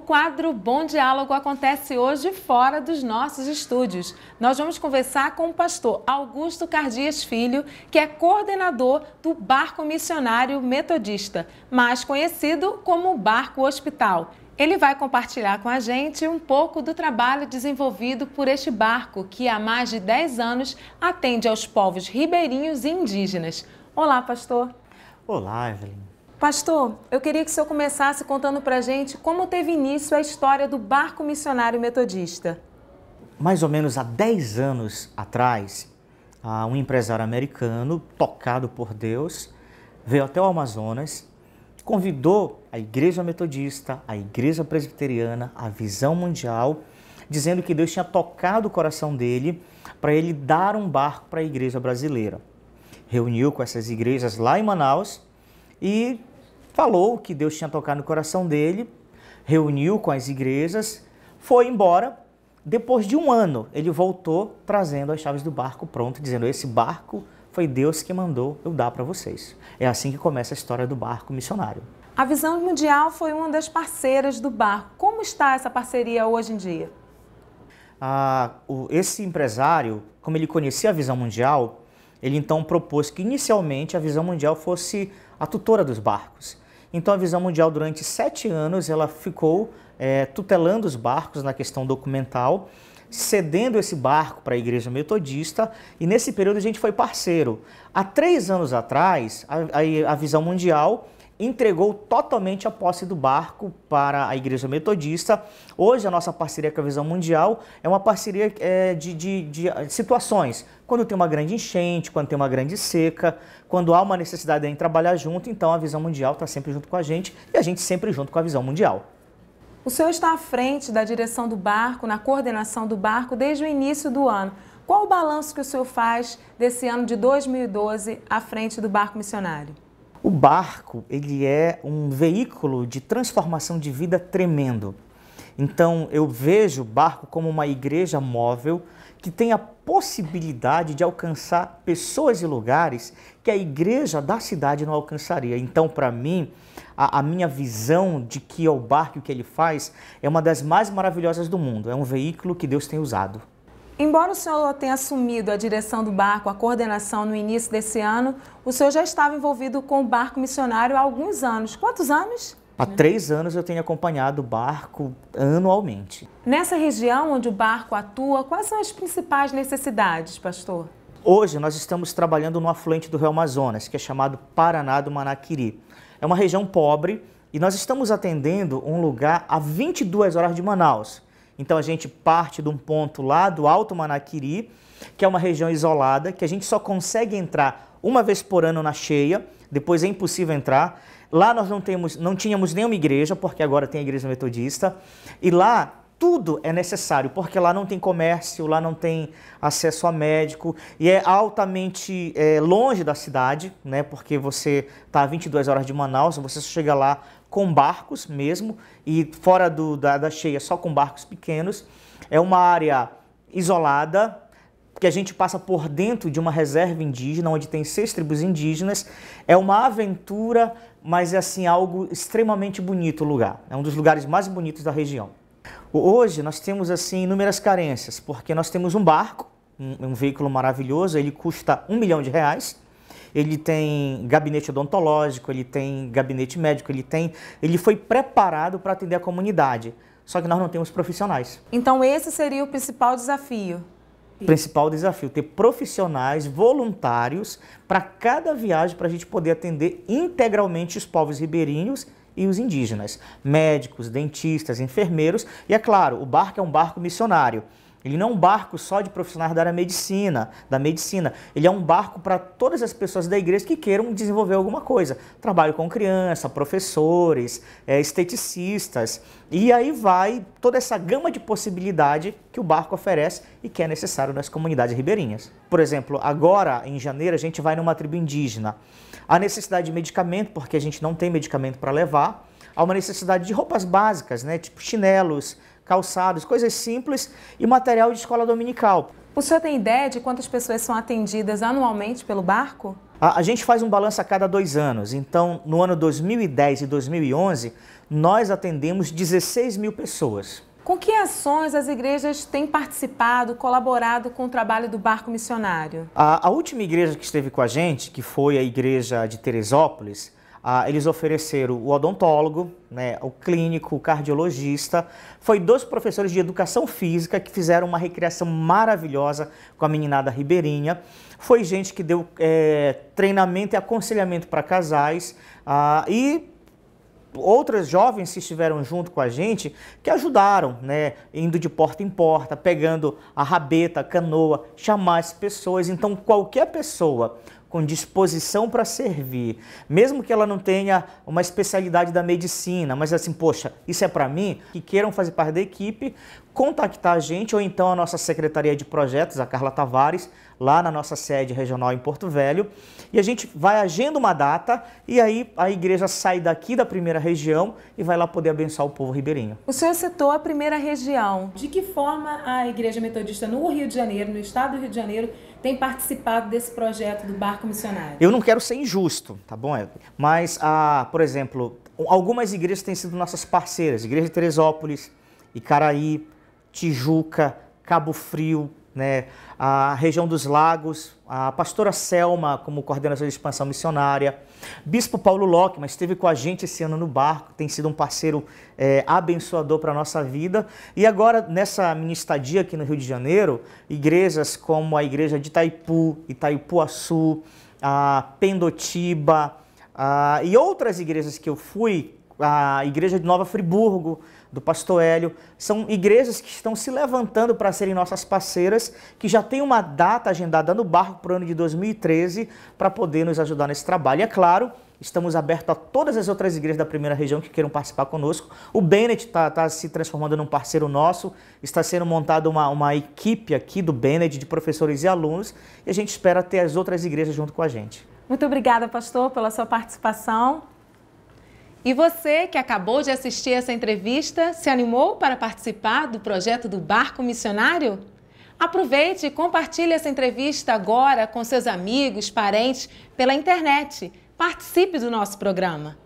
quadro Bom Diálogo acontece hoje fora dos nossos estúdios. Nós vamos conversar com o pastor Augusto Cardias Filho, que é coordenador do Barco Missionário Metodista, mais conhecido como Barco Hospital. Ele vai compartilhar com a gente um pouco do trabalho desenvolvido por este barco, que há mais de 10 anos atende aos povos ribeirinhos e indígenas. Olá, pastor. Olá, Evelyn. Pastor, eu queria que o senhor começasse contando para a gente como teve início a história do Barco Missionário Metodista. Mais ou menos há 10 anos atrás, um empresário americano, tocado por Deus, veio até o Amazonas, convidou a Igreja Metodista, a Igreja Presbiteriana, a Visão Mundial, dizendo que Deus tinha tocado o coração dele para ele dar um barco para a igreja brasileira. Reuniu com essas igrejas lá em Manaus e falou que Deus tinha tocado no coração dele, reuniu com as igrejas, foi embora. Depois de um ano, ele voltou trazendo as chaves do barco pronto, dizendo: esse barco foi Deus que mandou eu dar para vocês. É assim que começa a história do barco missionário. A Visão Mundial foi uma das parceiras do barco. Como está essa parceria hoje em dia? Esse empresário, como ele conhecia a Visão Mundial, ele então propôs que inicialmente a Visão Mundial fosse a tutora dos barcos. Então a Visão Mundial durante 7 anos ela ficou tutelando os barcos na questão documental, cedendo esse barco para a Igreja Metodista, e nesse período a gente foi parceiro. Há 3 anos atrás a Visão Mundial entregou totalmente a posse do barco para a Igreja Metodista. Hoje a nossa parceria com a Visão Mundial é uma parceria de situações. Quando tem uma grande enchente, quando tem uma grande seca, quando há uma necessidade de trabalhar junto, então a Visão Mundial está sempre junto com a gente e a gente sempre junto com a Visão Mundial. O senhor está à frente da direção do barco, na coordenação do barco desde o início do ano. Qual o balanço que o senhor faz desse ano de 2012 à frente do barco missionário? O barco, ele é um veículo de transformação de vida tremendo. Então, eu vejo o barco como uma igreja móvel que tem a possibilidade de alcançar pessoas e lugares que a igreja da cidade não alcançaria. Então, para mim, a minha visão de que é o barco e o que ele faz é uma das mais maravilhosas do mundo. É um veículo que Deus tem usado. Embora o senhor tenha assumido a direção do barco, a coordenação no início desse ano, o senhor já estava envolvido com o barco missionário há alguns anos. Quantos anos? Há 3 anos eu tenho acompanhado o barco anualmente. Nessa região onde o barco atua, quais são as principais necessidades, pastor? Hoje nós estamos trabalhando no afluente do Rio Amazonas, que é chamado Paraná do Manaquiri. É uma região pobre e nós estamos atendendo um lugar a 22 horas de Manaus. Então a gente parte de um ponto lá do Alto Manaquiri, que é uma região isolada, que a gente só consegue entrar uma vez por ano na cheia, depois é impossível entrar. Lá nós não tínhamos nenhuma igreja, porque agora tem a Igreja Metodista, e lá tudo é necessário, porque lá não tem comércio, lá não tem acesso a médico, e é altamente longe da cidade, né? Porque você está a 22 horas de Manaus, você só chega lá com barcos mesmo, e fora da cheia só com barcos pequenos. É uma área isolada, que a gente passa por dentro de uma reserva indígena, onde tem 6 tribos indígenas. É uma aventura, mas é assim, algo extremamente bonito o lugar. É um dos lugares mais bonitos da região. Hoje nós temos assim inúmeras carências, porque nós temos um barco, um veículo maravilhoso, ele custa R$1 milhão. Ele tem gabinete odontológico, ele tem gabinete médico, ele foi preparado para atender a comunidade, só que nós não temos profissionais. Então esse seria o principal desafio? O principal desafio, ter profissionais voluntários para cada viagem, para a gente poder atender integralmente os povos ribeirinhos e os indígenas, médicos, dentistas, enfermeiros, e é claro, o barco é um barco missionário. Ele não é um barco só de profissionais da medicina, ele é um barco para todas as pessoas da igreja que queiram desenvolver alguma coisa. Trabalho com criança, professores, esteticistas, e aí vai toda essa gama de possibilidade que o barco oferece e que é necessário nas comunidades ribeirinhas. Por exemplo, agora em janeiro a gente vai numa tribo indígena. Há necessidade de medicamento, porque a gente não tem medicamento para levar. Há uma necessidade de roupas básicas, né, tipo chinelos, calçados, coisas simples e material de escola dominical. O senhor tem ideia de quantas pessoas são atendidas anualmente pelo barco? A gente faz um balanço a cada 2 anos. Então, no ano 2010 e 2011, nós atendemos 16 mil pessoas. Com que ações as igrejas têm participado, colaborado com o trabalho do Barco Missionário? A última igreja que esteve com a gente, que foi a igreja de Teresópolis, eles ofereceram o odontólogo, né, o clínico, o cardiologista. Foi 2 professores de educação física que fizeram uma recreação maravilhosa com a meninada ribeirinha. Foi gente que deu treinamento e aconselhamento para casais e outras jovens que estiveram junto com a gente, que ajudaram, né, indo de porta em porta, pegando a rabeta, a canoa, chamar as pessoas. Então, qualquer pessoa com disposição para servir, mesmo que ela não tenha uma especialidade da medicina, mas assim, poxa, isso é para mim, que queiram fazer parte da equipe, contactar a gente ou então a nossa Secretaria de Projetos, a Carla Tavares, lá na nossa sede regional em Porto Velho, e a gente vai agenda uma data e aí a igreja sai daqui da primeira região e vai lá poder abençoar o povo ribeirinho. O senhor citou a primeira região. De que forma a Igreja Metodista no Rio de Janeiro, no estado do Rio de Janeiro, tem participado desse projeto do Barco Missionário? Eu não quero ser injusto, tá bom, Evelyn? Mas, por exemplo, algumas igrejas têm sido nossas parceiras. Igreja de Teresópolis, Icaraí, Tijuca, Cabo Frio, né, a região dos Lagos, a pastora Selma como coordenadora de expansão missionária, Bispo Paulo Lockman esteve com a gente esse ano no barco, tem sido um parceiro abençoador para a nossa vida. E agora, nessa minha estadia aqui no Rio de Janeiro, igrejas como a igreja de Itaipu, Itaipuaçu, a Pendotiba e outras igrejas que eu fui, a igreja de Nova Friburgo, do pastor Hélio, são igrejas que estão se levantando para serem nossas parceiras, que já tem uma data agendada no barco para o ano de 2013 para poder nos ajudar nesse trabalho. E é claro, estamos abertos a todas as outras igrejas da primeira região que queiram participar conosco. O Bennett está se transformando num parceiro nosso, está sendo montada uma equipe aqui do Bennett de professores e alunos e a gente espera ter as outras igrejas junto com a gente. Muito obrigada, pastor, pela sua participação. E você que acabou de assistir essa entrevista, se animou para participar do projeto do Barco Missionário? Aproveite e compartilhe essa entrevista agora com seus amigos, parentes, pela internet. Participe do nosso programa.